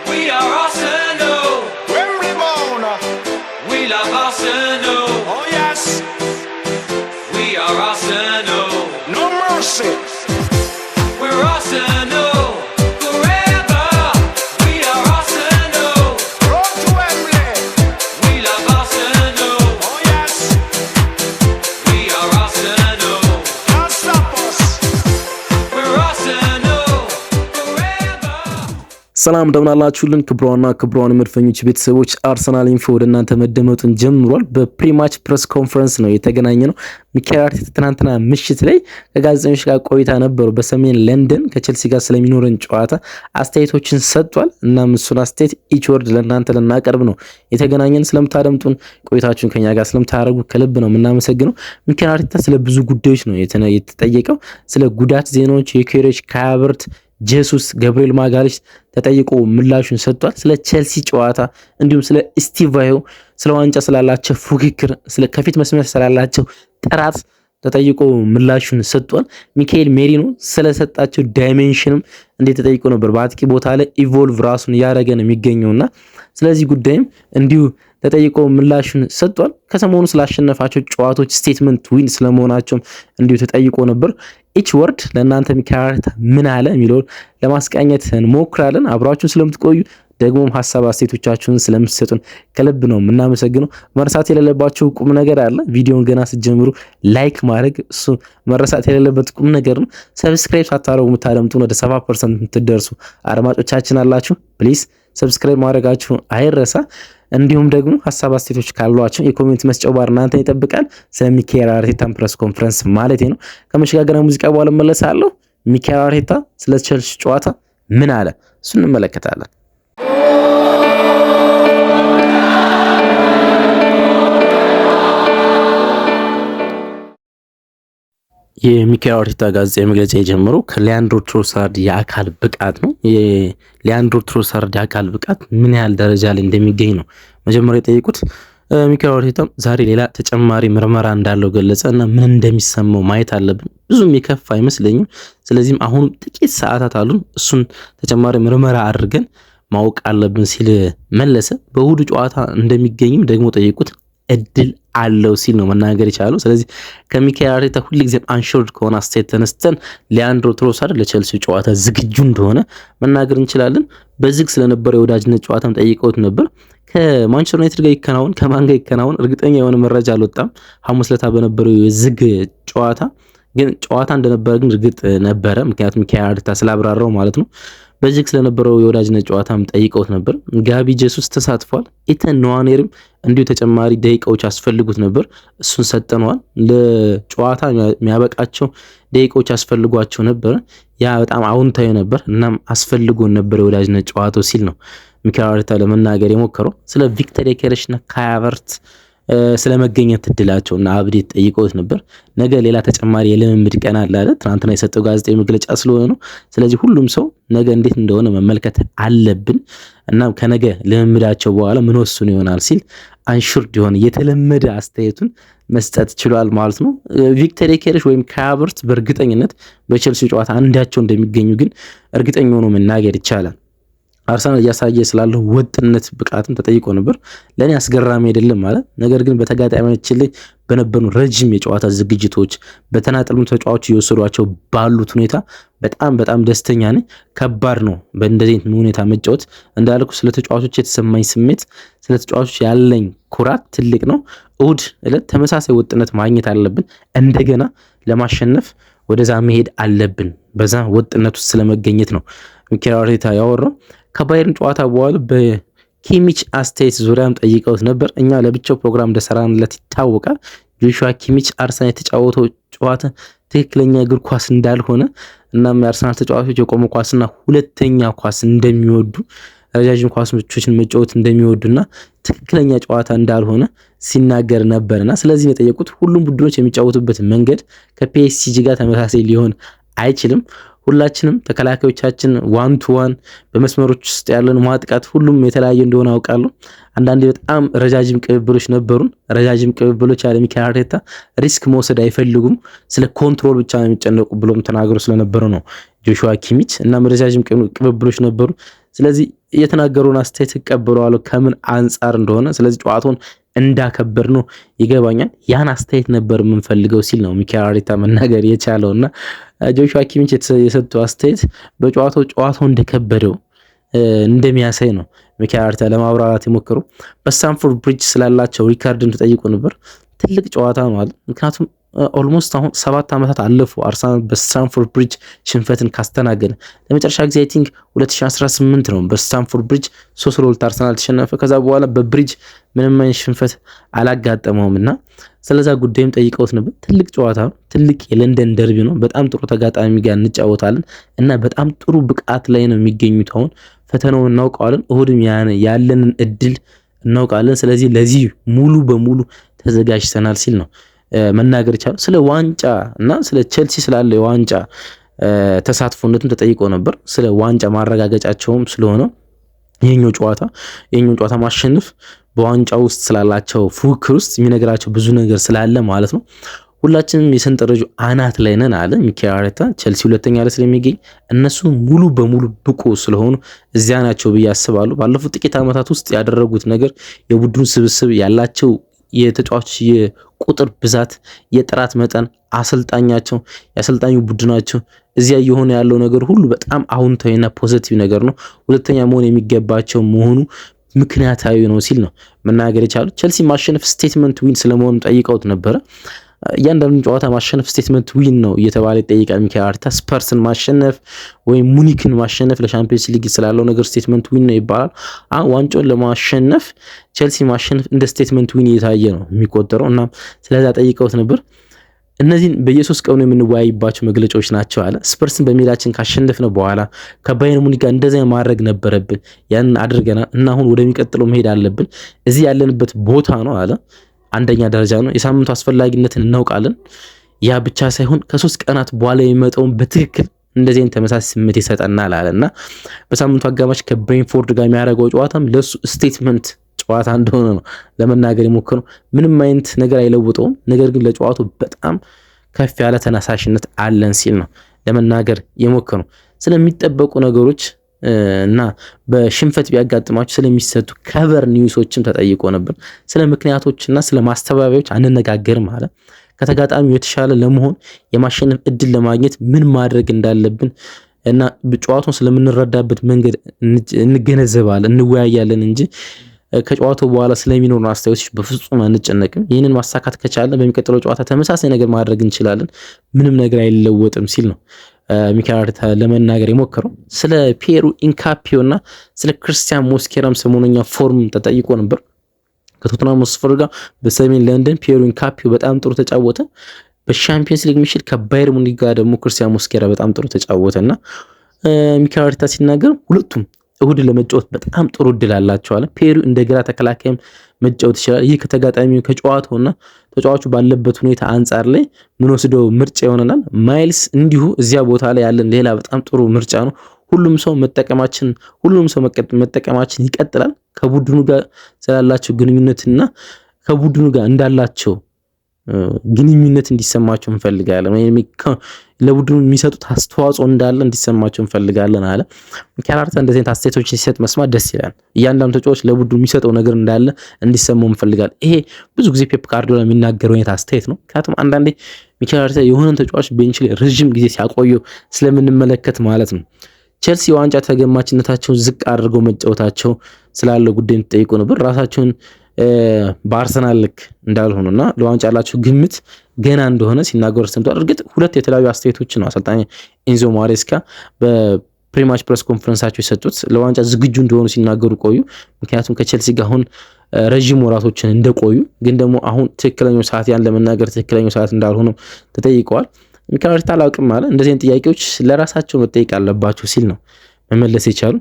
We are Arsenal. Wembley bound. We love Arsenal. Oh yes. We are Arsenal. No mercy. We're Arsenal forever. We are Arsenal. Road to Wembley. We love Arsenal. Oh yes. We are Arsenal. Can't stop us. We're Arsenal forever. ሰላም እንደምናላችሁልን ክብሯን መድፈኞች ቤተሰቦች አርሰናል ኢንፎ ወደ እናንተ መደመጡን ጀምሯል። በፕሪማች ፕሬስ ኮንፈረንስ ነው የተገናኘ ነው። ሚኬል አርቴታ ትናንትና ምሽት ላይ ከጋዜጠኞች ጋር ቆይታ ነበሩ። በሰሜን ለንደን ከቼልሲ ጋር ስለሚኖረን ጨዋታ አስተያየቶችን ሰጥቷል። እናም እሱን አስተያየት ኢች ወርድ ለእናንተ ልናቀርብ ነው የተገናኘን። ስለምታደምጡን ቆይታችሁን ከኛ ጋር ስለምታደርጉ ከልብ ነው የምናመሰግነው። ሚኬል አርቴታ ስለ ብዙ ጉዳዮች ነው የተጠየቀው። ስለ ጉዳት ዜናዎች፣ የኬሬጅ ካያቨርት ጄሱስ ገብርኤል ማጋሊሽ ተጠይቆ ምላሹን ሰጥቷል። ስለ ቼልሲ ጨዋታ እንዲሁም ስለ ስቲቫዮ ስለ ዋንጫ ስላላቸው ፉክክር ስለ ከፊት መስመር ስላላቸው ጥራት ተጠይቆ ምላሹን ሰጥቷል። ሚካኤል ሜሪኖ ስለሰጣቸው ዳይሜንሽንም እንዴት ተጠይቆ ነበር። በአጥቂ ቦታ ላይ ኢቮልቭ ራሱን እያደረገ ነው የሚገኘውና ስለዚህ ጉዳይም እንዲሁ ተጠይቆ ምላሹን ሰጥቷል። ከሰሞኑ ስላሸነፋቸው ጨዋታዎች ስቴትመንት ዊን ስለመሆናቸውም እንዲሁ ተጠይቆ ነበር። ኢች ወርድ ለእናንተ ሚኬል አርቴታ ምን አለ የሚለውን ለማስቃኘት እንሞክራለን። አብራችሁን ስለምትቆዩ ደግሞም ሀሳብ አስተያየቶቻችሁን ስለምትሰጡን ከልብ ነው የምናመሰግነው። መርሳት የሌለባችሁ ቁም ነገር አለ። ቪዲዮውን ገና ስትጀምሩ ላይክ ማድረግ እሱ መረሳት የሌለበት ቁም ነገር ነው። ሰብስክራይብ ሳታደርጉ የምታደምጡን ወደ 70% የምትደርሱ አድማጮቻችን አላችሁ። ፕሊዝ ሰብስክራይብ ማድረጋችሁ አይረሳ። እንዲሁም ደግሞ ሀሳብ አስተያየቶች ካሏችሁ የኮሜንት መስጫው ባር እናንተን ይጠብቃል። ስለ ሚኬል አርቴታ ፕሬስ ኮንፈረንስ ማለት ነው። ከመሸጋገሪያ ሙዚቃ በኋላ መለሳለሁ። ሚኬል አርቴታ ስለ ቼልሲ ጨዋታ ምን አለ እሱ እንመለከታለን። የሚኬል አርቴታ ጋዜጣዊ መግለጫ የጀመረው ከሊያንድሮ ትሮሳርድ የአካል ብቃት ነው። የሊያንድሮ ትሮሳርድ የአካል ብቃት ምን ያህል ደረጃ ላይ እንደሚገኝ ነው መጀመሪያ የጠየቁት። ሚኬል አርቴታ ዛሬ ሌላ ተጨማሪ ምርመራ እንዳለው ገለጸ እና ምን እንደሚሰማው ማየት አለብን። ብዙም የከፋ አይመስለኝም። ስለዚህም አሁን ጥቂት ሰዓታት አሉን፣ እሱን ተጨማሪ ምርመራ አድርገን ማወቅ አለብን ሲል መለሰ። በእሁዱ ጨዋታ እንደሚገኝም ደግሞ ጠየቁት። እድል አለው ሲል ነው መናገር የቻለው። ስለዚህ ከሚኬል አርቴታ ሁልጊዜም አንሹርድ ከሆነ አስተያየት ተነስተን ሊያንድሮ ትሮሳርድ ለቼልሲ ጨዋታ ዝግጁ እንደሆነ መናገር እንችላለን። በዝግ ስለነበረው የወዳጅነት ጨዋታም ጠይቀውት ነበር። ከማንቸስተር ዩናይትድ ጋር ይከናወን ከማን ጋር ይከናወን እርግጠኛ የሆነ መረጃ አልወጣም። ሐሙስ ዕለት በነበረው የዝግ ጨዋታ ግን ጨዋታ እንደነበረ ግን እርግጥ ነበረ። ምክንያቱም ሚኬል አርቴታ ስላብራራው ማለት ነው። በዚህ ስለነበረው የወዳጅነት ጨዋታም ጠይቀውት ነበር። ጋቢ ጄሱስ ተሳትፏል። ኢተን ንዋኔርም እንዲሁ ተጨማሪ ደቂቃዎች አስፈልጉት ነበር። እሱን ሰጠነዋል። ለጨዋታ የሚያበቃቸው ደቂቃዎች አስፈልጓቸው ነበር። ያ በጣም አዎንታዊ ነበር። እናም አስፈልጎን ነበር የወዳጅነት ጨዋታው ሲል ነው ሚኬል አርቴታ ለመናገር የሞከረው። ስለ ቪክተር ዮኬሬሽና ካያቨርት ስለመገኘት እድላቸውና አብዴት ጠይቀውት ነበር። ነገ ሌላ ተጨማሪ የልምምድ ቀን አለ አይደል? ትናንትና የሰጠው ጋዜጣዊ መግለጫ ስለሆነ ነው። ስለዚህ ሁሉም ሰው ነገ እንዴት እንደሆነ መመልከት አለብን እና ከነገ ልምምዳቸው በኋላ ምን ወስኑ ይሆናል ሲል አንሹርድ የሆነ የተለመደ አስተያየቱን መስጠት ችሏል ማለት ነው። ቪክተር ዮኬሬሽ ወይም ካያቨርት በእርግጠኝነት በቼልሲ ጨዋታ አንዳቸው እንደሚገኙ ግን እርግጠኛ ሆኖ መናገር ይቻላል። አርሰናል እያሳየ ስላለው ወጥነት ብቃትም ተጠይቆ ነበር። ለኔ አስገራሚ አይደለም ማለት ነገር ግን በተጋጣሚዎች ላይ በነበሩ ረጅም የጨዋታ ዝግጅቶች በተናጠልም ተጫዋቾች እየወሰዷቸው ባሉት ሁኔታ በጣም ደስተኛ ነኝ። ከባድ ነው በእንደዚህ ሁኔታ መጫወት። እንዳልኩ ስለ ተጫዋቾች የተሰማኝ ስሜት ስለ ተጫዋቾች ያለኝ ኩራት ትልቅ ነው። እሁድ ዕለት ተመሳሳይ ወጥነት ማግኘት አለብን። እንደገና ለማሸነፍ ወደዛ መሄድ አለብን። በዛ ወጥነት ውስጥ ስለመገኘት ነው ሚኬል አርቴታ ያወራው። ከባየርን ጨዋታ በኋላ በኪሚች አስተያየት ዙሪያም ጠይቀውት ነበር። እኛ ለብቻው ፕሮግራም እንደሰራንለት ይታወቃል። ጆሹዋ ኪሚች አርሰናል የተጫወተው ጨዋታ ትክክለኛ እግር ኳስ እንዳልሆነ እናም የአርሰናል ተጫዋቾች የቆመ ኳስና ሁለተኛ ኳስ እንደሚወዱ ረጃጅም ኳሶችን መጫወት እንደሚወዱና ትክክለኛ ጨዋታ እንዳልሆነ ሲናገር ነበርና ስለዚህ ነው የጠየቁት። ሁሉም ቡድኖች የሚጫወቱበት መንገድ ከፒኤስጂ ጋር ተመሳሳይ ሊሆን አይችልም። ሁላችንም ተከላካዮቻችን ዋን ቱ ዋን በመስመሮች ውስጥ ያለን ማጥቃት ሁሉም የተለያየ እንደሆነ አውቃለሁ። አንዳንዴ በጣም ረጃጅም ቅብብሎች ነበሩን። ረጃጅም ቅብብሎች ያለ ሚኬል አርቴታ ሪስክ መውሰድ አይፈልጉም። ስለ ኮንትሮል ብቻ ነው የሚጨነቁ ብሎም ተናግሮ ስለነበረ ነው ጆሹዋ ኪሚች። እና ረጃጅም ቅብብሎች ነበሩ። ስለዚህ የተናገሩን አስተያየት እቀበለዋለሁ ከምን አንጻር እንደሆነ። ስለዚህ ጨዋታውን እንዳከበር ነው ይገባኛል። ያን አስተያየት ነበር የምንፈልገው ሲል ነው ሚኬል አርቴታ መናገር የቻለውና ጆሹዋ ኪሚች የሰጠው አስተያየት ጨዋታው እንደከበደው እንደሚያሳይ ነው ሚኬል አርቴታ ለማብራራት የሞከሩ። በስታንፎርድ ብሪጅ ስላላቸው ሪካርድን ተጠይቆ ነበር። ትልቅ ጨዋታ ነው አለ። ምክንያቱም ኦልሞስት አሁን 7 ዓመታት አለፉ አርሰናል በስታንፎርድ ብሪጅ ሽንፈትን ካስተናገደ። ለመጨረሻ ጊዜ አይ ቲንክ 2018 ነው በስታንፎርድ ብሪጅ 3-2 አርሰናል ተሸነፈ። ከዛ በኋላ በብሪጅ ምንም አይነት ሽንፈት አላጋጠመውምና ስለዛ ጉዳይም ጠይቀውት ነበር። ትልቅ ጨዋታ ነው፣ ትልቅ የለንደን ደርቢ ነው። በጣም ጥሩ ተጋጣሚ ጋር እንጫወታለን እና በጣም ጥሩ ብቃት ላይ ነው የሚገኙት። አሁን ፈተናውን እናውቀዋለን፣ እሁድም ያለንን እድል እናውቃለን። ስለዚህ ለዚህ ሙሉ በሙሉ ተዘጋጅተናል ሲል ነው መናገር ይቻላል። ስለ ዋንጫ እና ስለ ቼልሲ ስላለ የዋንጫ ተሳትፎነቱን ተጠይቆ ነበር። ስለ ዋንጫ ማረጋገጫቸውም ስለሆነ ይሄኛው ጨዋታ ማሸነፍ በዋንጫ ውስጥ ስላላቸው ፉክክር ውስጥ የሚነግራቸው ብዙ ነገር ስላለ ማለት ነው። ሁላችንም የሰንጠረዡ አናት ላይ ነን አለ ሚኬል አርቴታ። ቼልሲ ሁለተኛ ላይ ስለሚገኝ እነሱ ሙሉ በሙሉ ብቁ ስለሆኑ እዚያ ናቸው ብዬ አስባለሁ። ባለፉት ጥቂት ዓመታት ውስጥ ያደረጉት ነገር የቡድኑ ስብስብ ያላቸው የተጫዋቾች የቁጥር ብዛት፣ የጥራት መጠን፣ የአሰልጣኙ ቡድናቸው እዚያ እየሆነ ያለው ነገር ሁሉ በጣም አዎንታዊና ፖዚቲቭ ነገር ነው። ሁለተኛ መሆን የሚገባቸው መሆኑ ምክንያታዊ ነው ሲል ነው መናገር የቻሉት። ቼልሲ ማሸነፍ ስቴትመንት ዊን ስለመሆኑ ጠይቀውት ነበረ። እያንዳንዱን ጨዋታ ማሸነፍ ስቴትመንት ዊን ነው እየተባለ ይጠይቃል ሚኬል አርቴታ። ስፐርስን ማሸነፍ ወይም ሙኒክን ማሸነፍ ለሻምፒዮንስ ሊግ ስላለው ነገር ስቴትመንት ዊን ነው ይባላል። ዋንጫውን ለማሸነፍ ቼልሲ ማሸነፍ እንደ ስቴትመንት ዊን እየታየ ነው የሚቆጠረው እና ስለዛ ጠይቀውት ነበር። እነዚህን በየሶስት ቀኑ የምንወያይባቸው መግለጫዎች ናቸው አለ። ስፐርስን በሜዳችን ካሸነፍነ በኋላ ከባየር ሙኒክ ጋር እንደዚያ ማድረግ ነበረብን፣ ያንን አድርገናል እና አሁን ወደሚቀጥለው መሄድ አለብን። እዚህ ያለንበት ቦታ ነው አለ አንደኛ ደረጃ ነው። የሳምንቱ አስፈላጊነትን እናውቃለን። ያ ብቻ ሳይሆን ከ3 ቀናት በኋላ የሚመጣውን በትክክል እንደዚህ አይነት ተመሳሳይ ስሜት ይሰጠናል አለና በሳምንቱ አጋማሽ ከብሬንፎርድ ጋር የሚያደርገው ጨዋታም ለሱ ስቴትመንት ጨዋታ እንደሆነ ነው ለመናገር የሞከረው። ምንም አይነት ነገር አይለውጠውም፣ ነገር ግን ለጨዋታው በጣም ከፍ ያለ ተነሳሽነት አለን ሲል ነው ለመናገር የሞከረው። ስለሚጠበቁ ነገሮች እና በሽንፈት ቢያጋጥማቸው ስለሚሰጡ ከቨር ኒውሶችም ተጠይቆ ነበር። ስለ ምክንያቶችና ስለ ማስተባበያዎች አንነጋገርም አለ። ከተጋጣሚው የተሻለ ለመሆን የማሸነፍ እድል ለማግኘት ምን ማድረግ እንዳለብን እና ጨዋታውን ስለምንረዳበት መንገድ እንገነዘባለን፣ እንወያያለን እንጂ ከጨዋታው በኋላ ስለሚኖሩ አስተያየቶች በፍጹም አንጨነቅም። ይህንን ማሳካት ከቻለን በሚቀጥለው ጨዋታ ተመሳሳይ ነገር ማድረግ እንችላለን፣ ምንም ነገር አይለወጥም ሲል ነው ሚኬል አርቴታ ለመናገር የሞከረው። ስለ ፒየሩ ኢንካፒዮ እና ስለ ክርስቲያን ሞስኬራም ሰሞነኛ ፎርም ተጠይቆ ነበር። ከቶተንሃም ሆትስፐር ጋር በሰሜን ለንደን ፒየሩ ኢንካፒዮ በጣም ጥሩ ተጫወተ። በሻምፒየንስ ሊግ ምሽት ከባየር ሙኒክ ጋር ደግሞ ክርስቲያን ሞስኬራ በጣም ጥሩ ተጫወተና ሚኬል አርቴታ ሲናገር ሁለቱም እሁድ ለመጫወት በጣም ጥሩ እድል አላቸው አለ። ፒየሩ እንደ ግራ ተከላካይም መጫወት ይችላል። ይህ ከተጋጣሚው ከጨዋታውና ተጫዋቹ ባለበት ሁኔታ አንጻር ላይ ምን ወስደው ምርጫ ይሆነናል። ማይልስ እንዲሁ እዚያ ቦታ ላይ ያለን ሌላ በጣም ጥሩ ምርጫ ነው። ሁሉም ሰው መጠቀማችን ይቀጥላል። ከቡድኑ ጋር ስላላቸው ግንኙነትና ከቡድኑ ጋር እንዳላቸው ግንኙነት እንዲሰማቸው እንፈልጋለን፣ ወይም ለቡድኑ የሚሰጡት አስተዋጽኦ እንዳለ እንዲሰማቸው እንፈልጋለን አለ ሚኬል አርቴታ። እንደዚህ አይነት አስተያየቶችን ሲሰጥ መስማት ደስ ይላል። እያንዳንዱ ተጫዋች ለቡድኑ የሚሰጠው ነገር እንዳለ እንዲሰማው እንፈልጋለን። ይሄ ብዙ ጊዜ ፔፕ ጋርዲዮላ የሚናገረው አይነት አስተያየት ነው። ምክንያቱም አንዳንዴ ሚኬል አርቴታ የሆነን ተጫዋች ቤንች ላይ ረጅም ጊዜ ሲያቆየው ስለምንመለከት ማለት ነው። ቼልሲ የዋንጫ ተገማችነታቸውን ዝቅ አድርገው መጫወታቸው ስላለው ጉዳይ ተጠይቆ ነበር። ራሳቸውን በአርሰናል ልክ እንዳልሆኑና ለዋንጫ ያላቸው ግምት ገና እንደሆነ ሲናገሩ ሰምቷል። እርግጥ ሁለት የተለያዩ አስተያየቶች ነው አሰልጣኝ ኤንዞ ማሬስካ በፕሪማች ፕሬስ ኮንፈረንሳቸው የሰጡት። ለዋንጫ ዝግጁ እንደሆኑ ሲናገሩ ቆዩ። ምክንያቱም ከቼልሲ ጋር አሁን ረዥም ወራቶችን እንደቆዩ፣ ግን ደግሞ አሁን ትክክለኛው ሰዓት ያን ለመናገር ትክክለኛው ሰዓት እንዳልሆነ ተጠይቀዋል። ሚኬል አርቴታ አላውቅም ማለት እንደዚህ አይነት ጥያቄዎች ለራሳቸው መጠየቅ አለባቸው ሲል ነው መመለስ የቻሉ።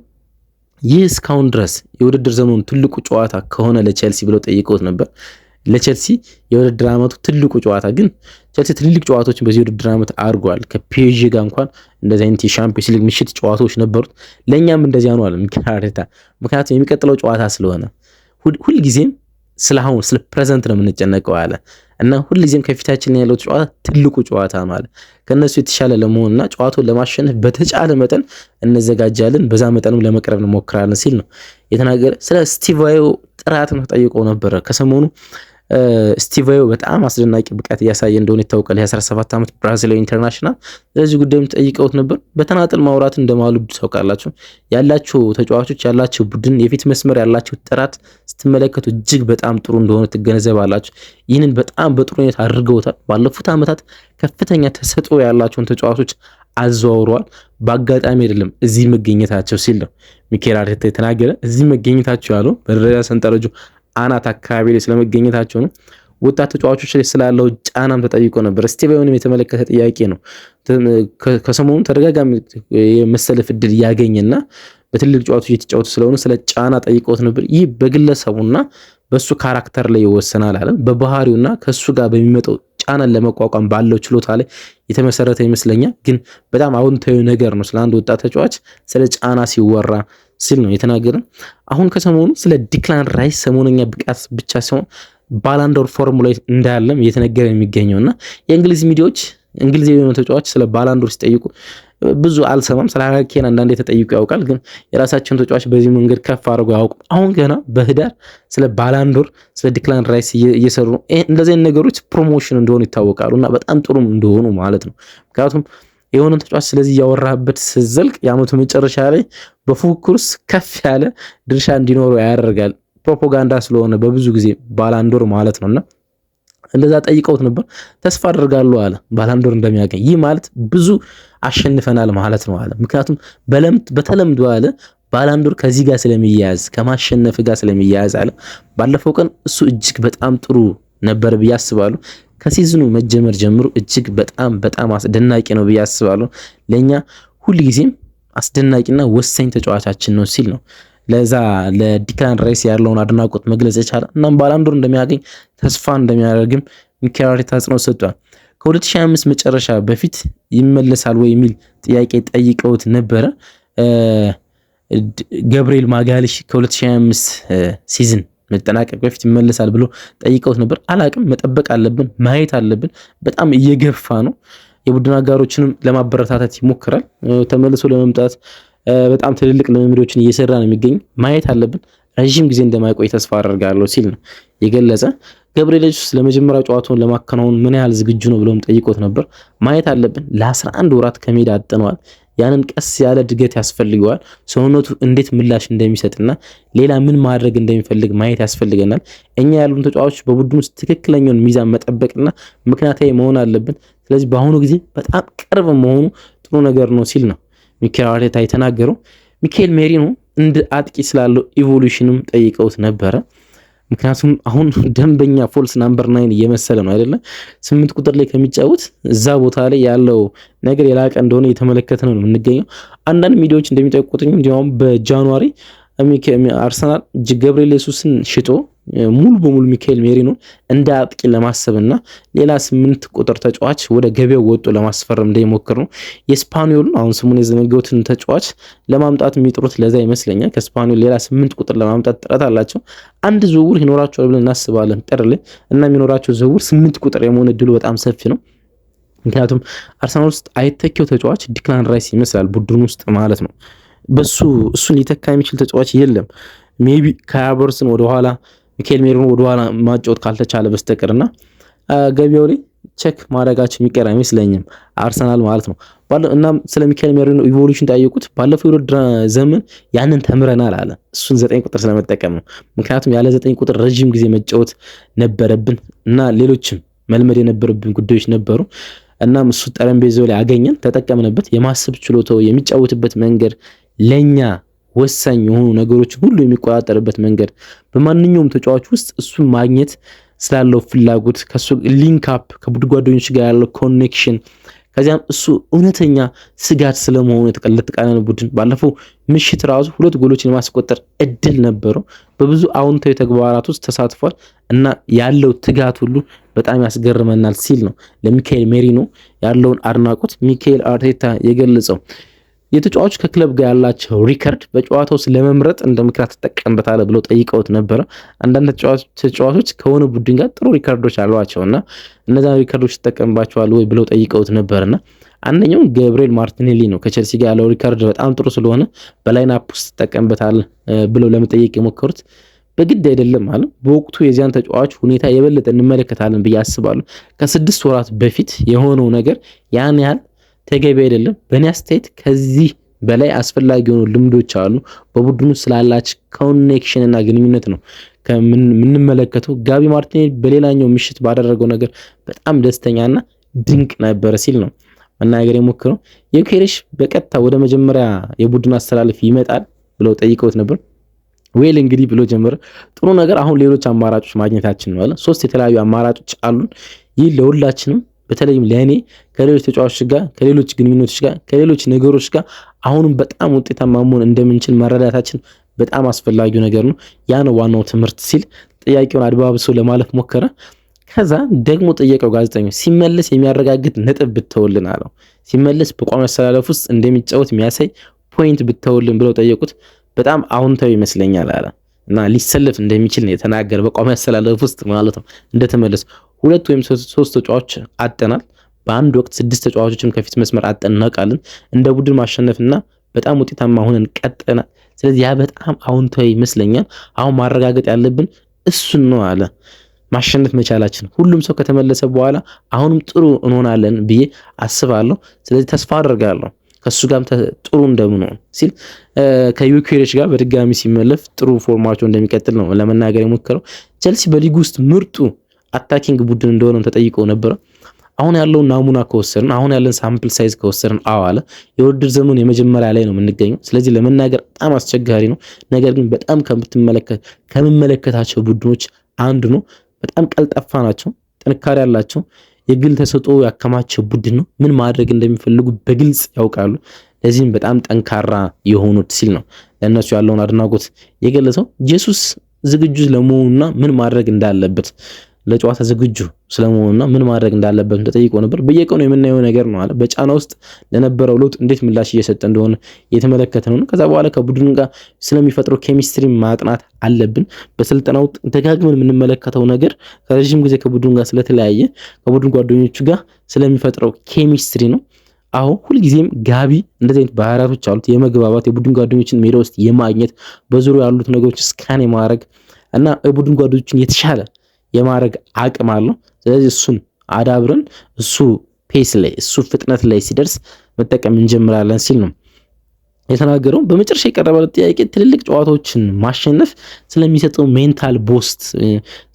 ይህ እስካሁን ድረስ የውድድር ዘመኑ ትልቁ ጨዋታ ከሆነ ለቼልሲ ብለው ጠይቀውት ነበር። ለቼልሲ የውድድር ዓመቱ ትልቁ ጨዋታ ግን ቼልሲ ትልልቅ ጨዋታዎችን በዚህ ውድድር ዓመት አድርጓል። ከፒኤስጂ ጋር እንኳን እንደዚህ አይነት የሻምፒዮንስ ሊግ ምሽት ጨዋታዎች ነበሩት። ለእኛም እንደዚያ ነው አለ ሚኬል አርቴታ። ምክንያቱም የሚቀጥለው ጨዋታ ስለሆነ ሁልጊዜም አሁን ስለ ፕሬዘንት ነው የምንጨነቀው አለ እና ሁልጊዜም ከፊታችን ያለው ጨዋታ ትልቁ ጨዋታ ማለት ከነሱ የተሻለ ለመሆንና ጨዋታውን ለማሸነፍ በተቻለ መጠን እንዘጋጃለን፣ በዛ መጠንም ለመቅረብ እንሞክራለን ሲል ነው የተናገረ። ስለ ስቲቭ አዮ ጥራት ነው ተጠይቆ ነበረ ከሰሞኑ። ስቲቭ አዮ በጣም አስደናቂ ብቃት እያሳየ እንደሆነ ይታወቃል። የ17 ዓመት ብራዚላዊ ኢንተርናሽናል። ስለዚህ ጉዳይም ጠይቀውት ነበር። በተናጥል ማውራት እንደማሉድ ታውቃላችሁ። ያላቸው ተጫዋቾች ያላቸው ቡድን የፊት መስመር ያላቸው ጥራት ስትመለከቱ እጅግ በጣም ጥሩ እንደሆነ ትገነዘባላችሁ። ይህንን በጣም በጥሩ ሁኔታ አድርገውታል። ባለፉት ዓመታት ከፍተኛ ተሰጥኦ ያላቸውን ተጫዋቾች አዘዋውረዋል። በአጋጣሚ አይደለም እዚህ መገኘታቸው ሲል ነው ሚኬል አርቴታ የተናገረ። እዚህ መገኘታቸው ያለው በደረጃ ሰንጠረዡ አናት አካባቢ ላይ ስለመገኘታቸው ነው። ወጣት ተጫዋቾች ላይ ስላለው ጫናም ተጠይቆ ነበር። ስቲቭ አዮንም የተመለከተ ጥያቄ ነው። ከሰሞኑ ተደጋጋሚ የመሰለፍ ዕድል እያገኘና በትልቅ ጨዋታዎች እየተጫወቱ ስለሆነ ስለ ጫና ጠይቀውት ነበር። ይህ በግለሰቡና በሱ ካራክተር ላይ ይወሰናል አለ። በባህሪውና ከሱ ጋር በሚመጣው ጫናን ለመቋቋም ባለው ችሎታ ላይ የተመሰረተ ይመስለኛል። ግን በጣም አዎንታዊ ነገር ነው ስለ አንድ ወጣት ተጫዋች ስለ ጫና ሲወራ ሲል ነው የተናገረ። አሁን ከሰሞኑ ስለ ዲክላን ራይስ ሰሞነኛ ብቃት ብቻ ሲሆን ባላንዶር ፎርሙላ እንዳለም እየተነገረ የሚገኘውና የእንግሊዝ ሚዲያዎች እንግሊዝ የሆነ ተጫዋች ስለ ባላንዶር ሲጠይቁ ብዙ አልሰማም። ስለ ሃሪ ኬን አንዳንዴ ተጠይቁ ያውቃል፣ ግን የራሳቸውን ተጫዋች በዚህ መንገድ ከፍ አድርገው አያውቁም። አሁን ገና በህዳር ስለ ባላንዶር ስለ ዲክላን ራይስ እየሰሩ ነው። እንደዚህ አይነት ነገሮች ፕሮሞሽን እንደሆኑ ይታወቃሉና በጣም ጥሩም እንደሆኑ ማለት ነው። ምክንያቱም የሆነ ተጫዋች ስለዚህ እያወራህበት ስትዘልቅ የዓመቱ መጨረሻ ላይ በፉክክር ውስጥ ከፍ ያለ ድርሻ እንዲኖረው ያደርጋል። ፕሮፓጋንዳ ስለሆነ በብዙ ጊዜ ባላንዶር ማለት ነውና እንደዛ ጠይቀውት ነበር። ተስፋ አደርጋለሁ አለ ባላንዶር እንደሚያገኝ። ይህ ማለት ብዙ አሸንፈናል ማለት ነው አለ። ምክንያቱም በተለምዶ አለ ባላንዶር ከዚህ ጋር ስለሚያያዝ ከማሸነፍ ጋር ስለሚያያዝ አለ። ባለፈው ቀን እሱ እጅግ በጣም ጥሩ ነበር ብዬ አስባለሁ። ከሲዝኑ መጀመር ጀምሮ እጅግ በጣም አስደናቂ ነው ብዬ አስባለሁ። ለኛ ሁልጊዜም አስደናቂና ወሳኝ ተጫዋቻችን ነው ሲል ነው ለዛ ለዲክላን ራይስ ያለውን አድናቆት መግለጽ የቻለ። እናም ባላንዶር እንደሚያገኝ ተስፋ እንደሚያደርግም ሚኬል አርቴታ አጽንኦት ሰጥቷል። ከ2025 መጨረሻ በፊት ይመለሳል ወይ የሚል ጥያቄ ጠይቀውት ነበረ። ገብርኤል ማጋሊሽ ከ2025 ሲዝን መጠናቀቅ በፊት ይመለሳል ብሎ ጠይቀውት ነበር። አላቅም፣ መጠበቅ አለብን፣ ማየት አለብን። በጣም እየገፋ ነው። የቡድን አጋሮችንም ለማበረታታት ይሞክራል። ተመልሶ ለመምጣት በጣም ትልልቅ ልምምዶችን እየሰራ ነው የሚገኝ። ማየት አለብን። ረዥም ጊዜ እንደማይቆይ ተስፋ አደርጋለሁ ሲል ነው የገለጸ። ገብርኤል ጄሱስ ለመጀመሪያ ጨዋታውን ለማከናወን ምን ያህል ዝግጁ ነው ብሎም ጠይቆት ነበር። ማየት አለብን። ለ11 ወራት ከሜዳ አጥነዋል። ያንን ቀስ ያለ እድገት ያስፈልገዋል። ሰውነቱ እንዴት ምላሽ እንደሚሰጥና ሌላ ምን ማድረግ እንደሚፈልግ ማየት ያስፈልገናል። እኛ ያሉን ተጫዋቾች በቡድን ውስጥ ትክክለኛውን ሚዛን መጠበቅና ምክንያታዊ መሆን አለብን። ስለዚህ በአሁኑ ጊዜ በጣም ቅርብ መሆኑ ጥሩ ነገር ነው ሲል ነው ሚኬል አርቴታ የተናገረው። ሚካኤል ሜሪኖ እንደ አጥቂ ስላለው ኢቮሉሽንም ጠይቀውት ነበረ። ምክንያቱም አሁን ደንበኛ ፎልስ ናምበር 9 እየመሰለ ነው አይደለ? 8 ቁጥር ላይ ከሚጫወት እዛ ቦታ ላይ ያለው ነገር የላቀ እንደሆነ እየተመለከተ ነው የምንገኘው። አንዳንድ ሚዲያዎች እንደሚጠቁትኝ እንዲያውም በጃንዋሪ አርሰናል ገብርኤል ጄሱስን ሽጦ ሙሉ በሙሉ ሚካኤል ሜሪኖ እንደ አጥቂ ለማሰብና ሌላ 8 ቁጥር ተጫዋች ወደ ገበያው ወጡ ለማስፈረም እንደሚሞክር ነው። የስፓኒዮልን አሁን ስሙን የዘነገውትን ተጫዋች ለማምጣት የሚጥሩት ለዛ ይመስለኛል። ከስፓኒዮል ሌላ 8 ቁጥር ለማምጣት ጥረት አላቸው። አንድ ዝውውር ይኖራቸዋል ብለን እናስባለን ጥር ላይ እና የሚኖራቸው ዝውውር 8 ቁጥር የመሆን እድሉ በጣም ሰፊ ነው። ምክንያቱም አርሰናል ውስጥ አይተኪው ተጫዋች ዲክላን ራይስ ይመስላል ቡድን ውስጥ ማለት ነው። እሱን ሊተካ የሚችል ተጫዋች የለም። ሜቢ ከሃቨርትዝን ወደኋላ ሚካኤል ሜሪኖ ወደኋላ ማጫወት ካልተቻለ በስተቀርና ገቢያው ላይ ቼክ ማድረጋቸው የሚቀር አይመስለኝም አርሰናል ማለት ነው። እናም ስለ ሚካኤል ሜሪኖ ኢቮሉሽን ጠየቁት። ባለፈው የውድድር ዘመን ያንን ተምረናል አለ። እሱን 9 ቁጥር ስለመጠቀም ነው። ምክንያቱም ያለ 9 ቁጥር ረጅም ጊዜ መጫወት ነበረብን እና ሌሎችም መልመድ የነበረብን ጉዳዮች ነበሩ። እናም እሱ ጠረጴዛው ላይ አገኘን፣ ተጠቀምንበት። የማሰብ ችሎታው፣ የሚጫወትበት መንገድ ለኛ ወሳኝ የሆኑ ነገሮችን ሁሉ የሚቆጣጠርበት መንገድ በማንኛውም ተጫዋች ውስጥ እሱን ማግኘት ስላለው ፍላጎት ከሱ ሊንክ አፕ ከቡድን ጓደኞች ጋር ያለው ኮኔክሽን ከዚያም እሱ እውነተኛ ስጋት ስለመሆኑ የተቀለጠቃነ ቡድን ባለፈው ምሽት ራሱ 2 ጎሎችን የማስቆጠር እድል ነበረው። በብዙ አዎንታዊ ተግባራት ውስጥ ተሳትፏል እና ያለው ትጋት ሁሉ በጣም ያስገርመናል ሲል ነው ለሚካኤል ሜሪኖ ያለውን አድናቆት ሚኬል አርቴታ የገለጸው። የተጫዋቹ ከክለብ ጋር ያላቸው ሪከርድ በጨዋታው ውስጥ ለመምረጥ እንደ ምክንያት ትጠቀምበታለህ ብለው ጠይቀውት ነበረ። አንዳንድ ተጫዋቾች ከሆነ ቡድን ጋር ጥሩ ሪከርዶች አሏቸውና እነዛን ሪከርዶች ትጠቀምባቸዋል ወይ ብለው ጠይቀውት ነበርና አንደኛው ገብርኤል ማርቲኔሊ ነው። ከቸልሲ ጋር ያለው ሪከርድ በጣም ጥሩ ስለሆነ በላይን አፕ ውስጥ ትጠቀምበታለህ ብለው ለመጠየቅ የሞከሩት በግድ አይደለም ማለት በወቅቱ የዚያን ተጫዋች ሁኔታ የበለጠ እንመለከታለን ብዬ አስባለሁ። ከ6 ወራት በፊት የሆነው ነገር ያን ያህል ተገቢ አይደለም። በእኔ አስተያየት ከዚህ በላይ አስፈላጊ የሆኑ ልምዶች አሉ። በቡድኑ ስላላች ኮኔክሽን እና ግንኙነት ነው የምንመለከተው። ጋቢ ማርቲኔሊ በሌላኛው ምሽት ባደረገው ነገር በጣም ደስተኛና ድንቅ ነበር ሲል ነው መናገር የሞከረው። ዩኬሬሽ በቀጥታ ወደ መጀመሪያ የቡድን አስተላለፍ ይመጣል ብለው ጠይቀውት ነበር። ዌል እንግዲህ ብሎ ጀመረ። ጥሩ ነገር አሁን ሌሎች አማራጮች ማግኘታችን ነው አለ። 3 የተለያዩ አማራጮች አሉን። ይህ ለሁላችንም በተለይም ለእኔ ከሌሎች ተጫዋቾች ጋር ከሌሎች ግንኙነቶች ጋር ከሌሎች ነገሮች ጋር አሁንም በጣም ውጤታማ መሆን እንደምንችል መረዳታችን በጣም አስፈላጊው ነገር ነው። ያ ነው ዋናው ትምህርት ሲል ጥያቄውን አድባብሶ ለማለፍ ሞከረ። ከዛ ደግሞ ጠየቀው ጋዜጠኛው ሲመለስ የሚያረጋግጥ ነጥብ ብትተውልን አለው። ሲመለስ በቋሚ አሰላለፍ ውስጥ እንደሚጫወት የሚያሳይ ፖይንት ብትተውልን ብለው ጠየቁት። በጣም አዎንታዊ ይመስለኛል አለ እና ሊሰለፍ እንደሚችል ነው የተናገረ። በቋሚ አሰላለፍ ውስጥ ማለት ነው። እንደተመለስ 2 ወይም 3 ተጫዋቾች አጠናል። በአንድ ወቅት 6 ተጫዋቾችን ከፊት መስመር አጠናቃለን። እንደ ቡድን ማሸነፍና በጣም ውጤታማ ሆነን ቀጠናል። ስለዚህ ያ በጣም አዎንታዊ ይመስለኛል። አሁን ማረጋገጥ ያለብን እሱን ነው አለ። ማሸነፍ መቻላችን ሁሉም ሰው ከተመለሰ በኋላ አሁንም ጥሩ እንሆናለን ብዬ አስባለሁ። ስለዚህ ተስፋ አደርጋለሁ ከሱ ጋርም ጥሩ እንደምንሆን ሲል ከዩኬሬሽ ጋር በድጋሚ ሲመለፍ ጥሩ ፎርማቸው እንደሚቀጥል ነው ለመናገር የሞከረው። ቸልሲ በሊግ ውስጥ ምርጡ አታኪንግ ቡድን እንደሆነም ተጠይቀው ነበር። አሁን ያለውን ናሙና ከወሰድን አሁን ያለን ሳምፕል ሳይዝ ከወሰድን አለ የውድድር ዘመኑ የመጀመሪያ ላይ ነው የምንገኘው። ስለዚህ ለመናገር በጣም አስቸጋሪ ነው። ነገር ግን በጣም ከምመለከታቸው ቡድኖች አንዱ ነው። በጣም ቀልጣፋ ናቸው፣ ጥንካሬ ያላቸው የግል ተሰጥኦ ያከማቸው ቡድን ነው። ምን ማድረግ እንደሚፈልጉ በግልጽ ያውቃሉ። ለዚህም በጣም ጠንካራ የሆኑት ሲል ነው ለእነሱ ያለውን አድናቆት የገለጸው። ጄሱስ ዝግጁ ስለመሆኑና ምን ማድረግ እንዳለበት ለጨዋታ ዝግጁ ስለመሆኑና ምን ማድረግ እንዳለበት ተጠይቆ ነበር። በየቀኑ የምናየው ነገር ነው አለ። በጫና ውስጥ ለነበረው ለውጥ እንዴት ምላሽ እየሰጠ እንደሆነ የተመለከተ ነው። ከዛ በኋላ ከቡድኑ ጋር ስለሚፈጥረው ኬሚስትሪ ማጥናት አለብን። በስልጠናው ደጋግመን የምንመለከተው ነገር ከረጅም ጊዜ ከቡድኑ ጋር ስለተለያየ ከቡድን ጓደኞቹ ጋር ስለሚፈጥረው ኬሚስትሪ ነው። አሁን ሁልጊዜም ጋቢ እንደዚህ አይነት ባህሪያቶች አሉት። የመግባባት የቡድን ጓደኞችን ሜዳ ውስጥ የማግኘት በዙሪያው ያሉት ነገሮች ስካን የማድረግ እና የቡድን ጓደኞችን የተሻለ የማድረግ አቅም አለው። ስለዚህ እሱን አዳብረን እሱ ፔስ ላይ እሱ ፍጥነት ላይ ሲደርስ መጠቀም እንጀምራለን ሲል ነው የተናገረው። በመጨረሻ የቀረበለት ጥያቄ ትልልቅ ጨዋታዎችን ማሸነፍ ስለሚሰጠው ሜንታል ቦስት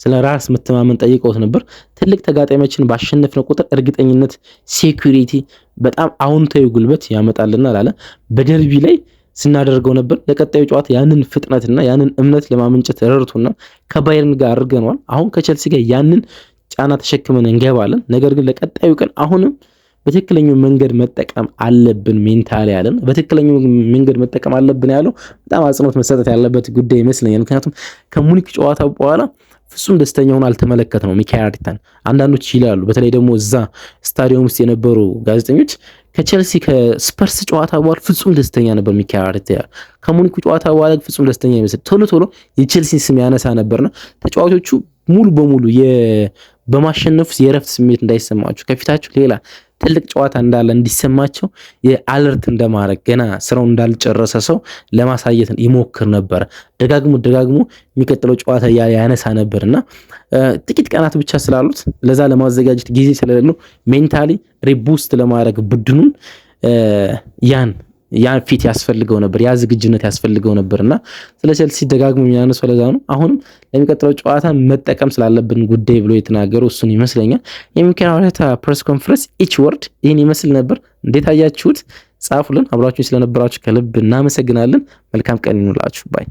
ስለ ራስ መተማመን ጠይቀውት ነበር። ትልቅ ተጋጣሚዎችን ባሸነፍነው ቁጥር እርግጠኝነት፣ ሴኩሪቲ በጣም አዎንታዊ ጉልበት ያመጣልናል አለ። በደርቢ ላይ ስናደርገው ነበር። ለቀጣዩ ጨዋታ ያንን ፍጥነትና ያንን እምነት ለማመንጨት ረድቶና ከባየርን ጋር አድርገናል። አሁን ከቸልሲ ጋር ያንን ጫና ተሸክመን እንገባለን። ነገር ግን ለቀጣዩ ቀን አሁንም በትክክለኛው መንገድ መጠቀም አለብን። ሜንታሊ ያለን በትክክለኛው መንገድ መጠቀም አለብን ያለው በጣም አጽንኦት መሰጠት ያለበት ጉዳይ ይመስለኛል። ምክንያቱም ከሙኒክ ጨዋታ በኋላ ፍጹም ደስተኛ ሆኖ አልተመለከትነው ሚካኤል አርቴታን። አንዳንዶች ይላሉ፣ በተለይ ደግሞ እዛ ስታዲየም ውስጥ የነበሩ ጋዜጠኞች ከቸልሲ ከስፐርስ ጨዋታ በኋላ ፍጹም ደስተኛ ነበር ሚካኤል አርቴታ። ከሙኒክ ጨዋታ በኋላ ፍጹም ደስተኛ ይመስል ቶሎ የቸልሲን ስም ያነሳ ነበርና ተጫዋቾቹ ሙሉ በሙሉ በማሸነፍ የእረፍት ስሜት እንዳይሰማቸው ከፊታቸው ሌላ ትልቅ ጨዋታ እንዳለ እንዲሰማቸው የአለርት እንደማድረግ ገና ስራው እንዳልጨረሰ ሰው ለማሳየት ይሞክር ነበር። ደጋግሞ የሚቀጥለው ጨዋታ ያነሳ ነበርና ጥቂት ቀናት ብቻ ስላሉት ለዛ ለማዘጋጀት ጊዜ ስለሌለው ሜንታሊ ሪቡስት ለማድረግ ቡድኑን ያን ፊት ያስፈልገው ነበር፣ ያ ዝግጁነት ያስፈልገው ነበርና ስለ ቸልሲ ደጋግሞ የሚያነሳው ለዛ ነው። አሁንም ለሚቀጥለው ጨዋታ መጠቀም ስላለብን ጉዳይ ብሎ የተናገረው እሱን ይመስለኛል። የሚካኤል አርቴታ ፕሬስ ኮንፈረንስ ኢች ወርድ ይህን ይመስል ነበር። እንዴት አያችሁት? ጻፉልን። አብራችሁን ስለነበራችሁ ከልብ እናመሰግናለን። መልካም ቀን ይኑላችሁ ባይ